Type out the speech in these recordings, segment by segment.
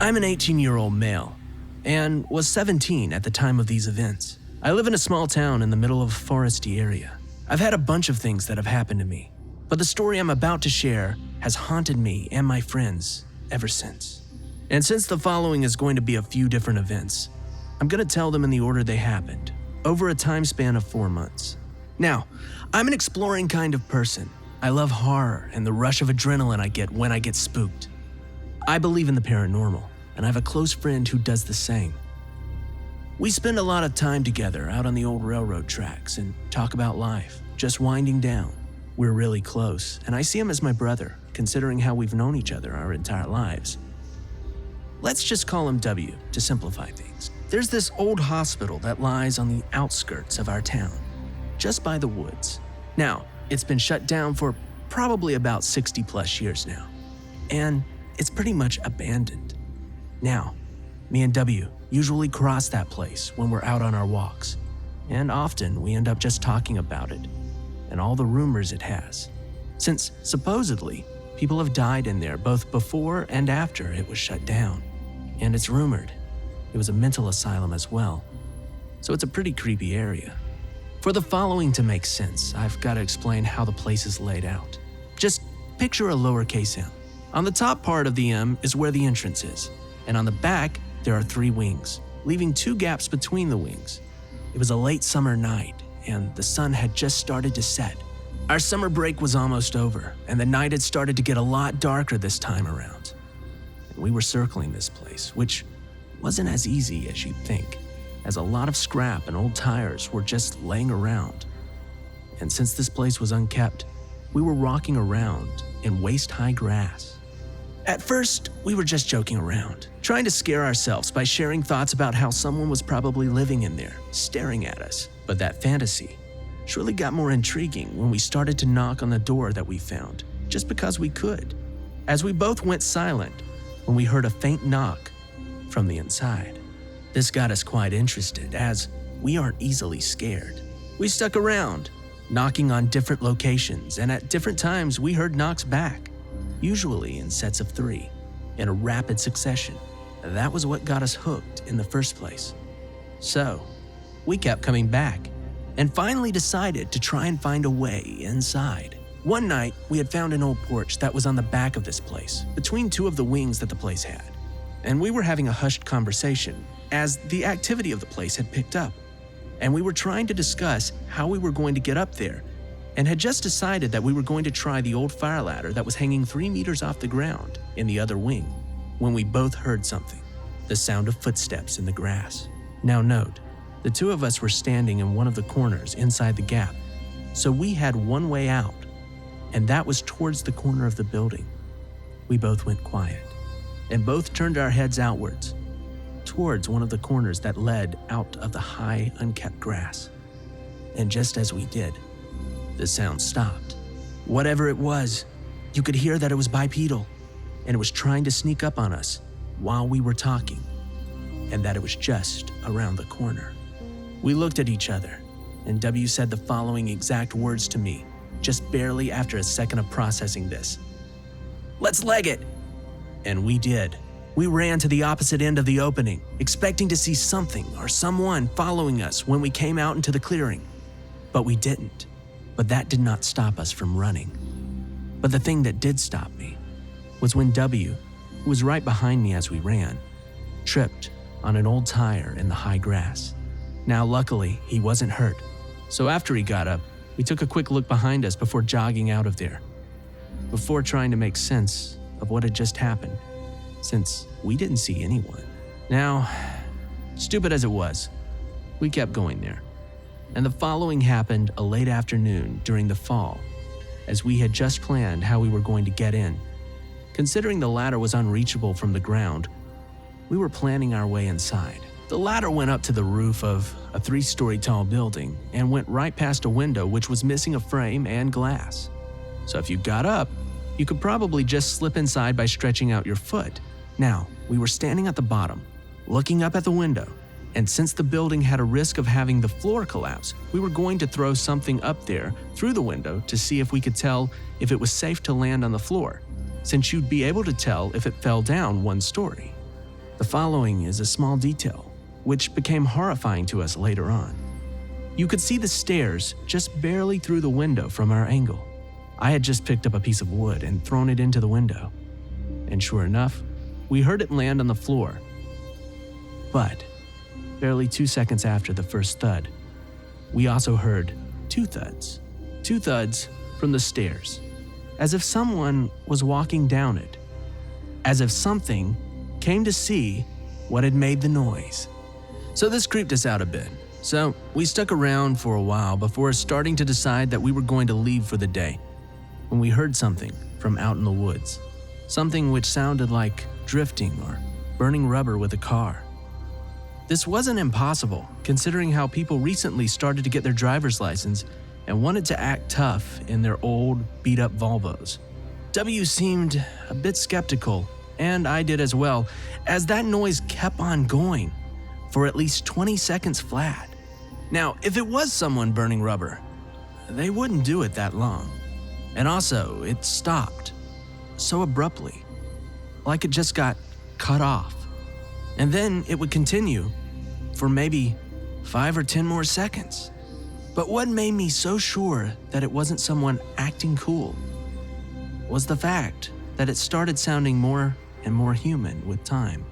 I'm an 18-year-old male and was 17 at the time of these events. I live in a small town in the middle of a foresty area. I've had a bunch of things that have happened to me, but the story I'm about to share has haunted me and my friends ever since. And since the following is going to be a few different events, I'm going to tell them in the order they happened, over a time span of 4 months. Now, I'm an exploring kind of person. I love horror and the rush of adrenaline I get when I get spooked. I believe in the paranormal, and I have a close friend who does the same. We spend a lot of time together out on the old railroad tracks and talk about life, just winding down. We're really close, and I see him as my brother, considering how we've known each other our entire lives. Let's just call him W to simplify things. There's this old hospital that lies on the outskirts of our town, just by the woods. Now, it's been shut down for probably about 60 plus years now, and it's pretty much abandoned. Now, me and W usually cross that place when we're out on our walks, and often we end up just talking about it and all the rumors it has, since supposedly people have died in there both before and after it was shut down, and it's rumored it was a mental asylum as well, so it's a pretty creepy area. For the following to make sense, I've got to explain how the place is laid out. Just picture a lowercase m. On the top part of the M is where the entrance is, and on the back there are 3 wings, leaving 2 gaps between the wings. It was a late summer night, and the sun had just started to set. Our summer break was almost over, and the night had started to get a lot darker this time around. And we were circling this place, which wasn't as easy as you'd think, as a lot of scrap and old tires were just laying around. And since this place was unkept, we were walking around in waist-high grass. At first, we were just joking around, trying to scare ourselves by sharing thoughts about how someone was probably living in there, staring at us. But that fantasy surely got more intriguing when we started to knock on the door that we found, just because we could, as we both went silent when we heard a faint knock from the inside. This got us quite interested, as we aren't easily scared. We stuck around, knocking on different locations, and at different times we heard knocks back, usually in sets of 3, in a rapid succession. That was what got us hooked in the first place. So, we kept coming back, and finally decided to try and find a way inside. One night, we had found an old porch that was on the back of this place, between 2 of the wings that the place had. And we were having a hushed conversation, as the activity of the place had picked up. And we were trying to discuss how we were going to get up there, and had just decided that we were going to try the old fire ladder that was hanging 3 meters off the ground in the other wing, when we both heard something, the sound of footsteps in the grass. Now note, the 2 of us were standing in one of the corners inside the gap, so we had one way out, and that was towards the corner of the building. We both went quiet, and both turned our heads outwards, towards one of the corners that led out of the high, unkept grass. And just as we did, the sound stopped. Whatever it was, you could hear that it was bipedal, and it was trying to sneak up on us while we were talking, and that it was just around the corner. We looked at each other, and W said the following exact words to me, just barely after a second of processing this. "Let's leg it!" And we did. We ran to the opposite end of the opening, expecting to see something or someone following us when we came out into the clearing. But we didn't. But that did not stop us from running. But the thing that did stop me was when W, who was right behind me as we ran, tripped on an old tire in the high grass. Now, luckily, he wasn't hurt. So after he got up, we took a quick look behind us before jogging out of there, before trying to make sense of what had just happened, since we didn't see anyone. Now, stupid as it was, we kept going there. And the following happened a late afternoon during the fall, as we had just planned how we were going to get in. Considering the ladder was unreachable from the ground, we were planning our way inside. The ladder went up to the roof of a 3-story tall building and went right past a window which was missing a frame and glass. So if you got up, you could probably just slip inside by stretching out your foot. Now, we were standing at the bottom, looking up at the window, and since the building had a risk of having the floor collapse, we were going to throw something up there through the window to see if we could tell if it was safe to land on the floor, since you'd be able to tell if it fell down 1 story. The following is a small detail, which became horrifying to us later on. You could see the stairs just barely through the window from our angle. I had just picked up a piece of wood and thrown it into the window. And sure enough, we heard it land on the floor. But barely 2 seconds after the first thud, we also heard two thuds. Two thuds from the stairs, as if someone was walking down it, as if something came to see what had made the noise. So this creeped us out a bit. So we stuck around for a while before starting to decide that we were going to leave for the day, when we heard something from out in the woods. Something which sounded like drifting or burning rubber with a car. This wasn't impossible, considering how people recently started to get their driver's license and wanted to act tough in their old, beat-up Volvos. W seemed a bit skeptical, and I did as well, as that noise kept on going for at least 20 seconds flat. Now, if it was someone burning rubber, they wouldn't do it that long. And also, it stopped so abruptly, like it just got cut off. And then it would continue for maybe 5 or 10 more seconds. But what made me so sure that it wasn't someone acting cool was the fact that it started sounding more and more human with time.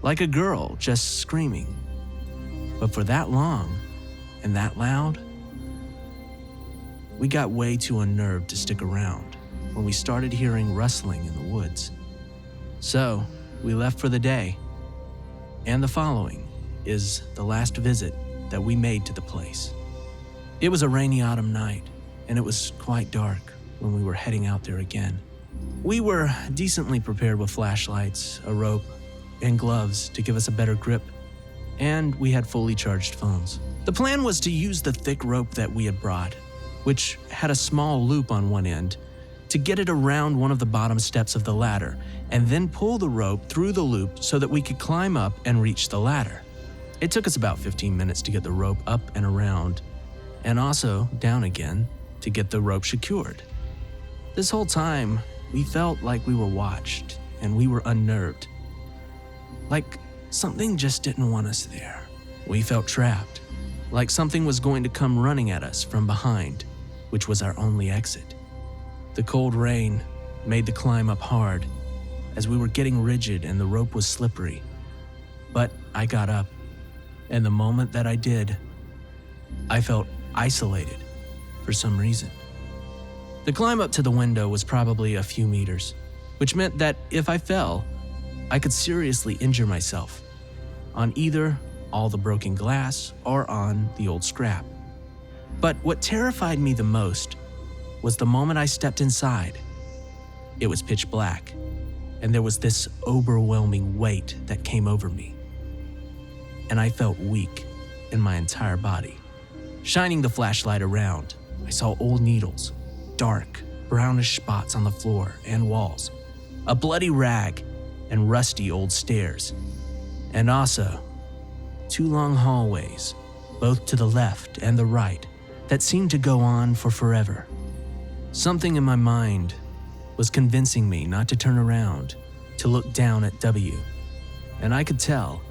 Like a girl just screaming. But for that long and that loud, we got way too unnerved to stick around when we started hearing rustling in the woods. So we left for the day. And the following is the last visit that we made to the place. It was a rainy autumn night, and it was quite dark when we were heading out there again. We were decently prepared with flashlights, a rope, and gloves to give us a better grip, and we had fully charged phones. The plan was to use the thick rope that we had brought, which had a small loop on one end, to get it around one of the bottom steps of the ladder, and then pull the rope through the loop so that we could climb up and reach the ladder. It took us about 15 minutes to get the rope up and around, and also down again to get the rope secured. This whole time, we felt like we were watched, and we were unnerved. Like something just didn't want us there. We felt trapped, like something was going to come running at us from behind, which was our only exit. The cold rain made the climb up hard, as we were getting rigid and the rope was slippery. But I got up, and the moment that I did, I felt isolated for some reason. The climb up to the window was probably a few meters, which meant that if I fell, I could seriously injure myself on either all the broken glass or on the old scrap. But what terrified me the most was the moment I stepped inside. It was pitch black, and there was this overwhelming weight that came over me. And I felt weak in my entire body. Shining the flashlight around, I saw old needles, dark, brownish spots on the floor and walls, a bloody rag, and rusty old stairs. And also, 2 long hallways, both to the left and the right, that seemed to go on for forever. Something in my mind was convincing me not to turn around, to look down at W. And I could tell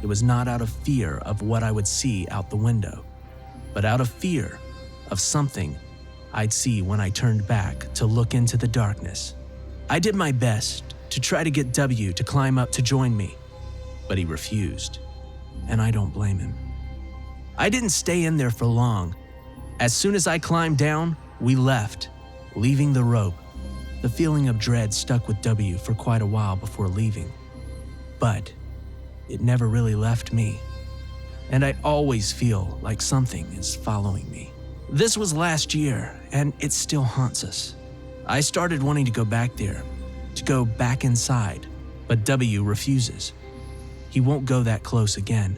it was not out of fear of what I would see out the window, but out of fear of something I'd see when I turned back to look into the darkness. I did my best to try to get W to climb up to join me, but he refused, and I don't blame him. I didn't stay in there for long. As soon as I climbed down, we left, leaving the rope. The feeling of dread stuck with W for quite a while before leaving, but it never really left me, and I always feel like something is following me. This was last year, and it still haunts us. I started wanting to go back there, to go back inside, but W refuses. He won't go that close again.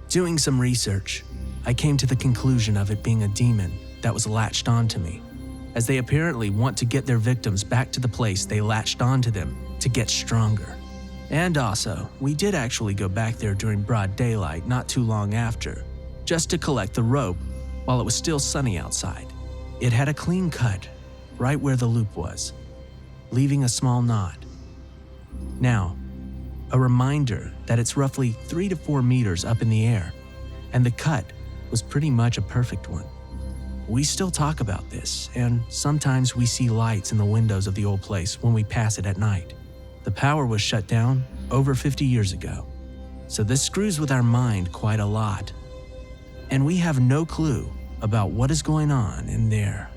Doing some research, I came to the conclusion of it being a demon that was latched onto me, as they apparently want to get their victims back to the place they latched onto them to get stronger. And also, we did actually go back there during broad daylight not too long after, just to collect the rope while it was still sunny outside. It had a clean cut right where the loop was, leaving a small knot. Now, a reminder that it's roughly 3 to 4 meters up in the air, and the cut was pretty much a perfect one. We still talk about this, and sometimes we see lights in the windows of the old place when we pass it at night. The power was shut down over 50 years ago, so this screws with our mind quite a lot. And we have no clue about what is going on in there.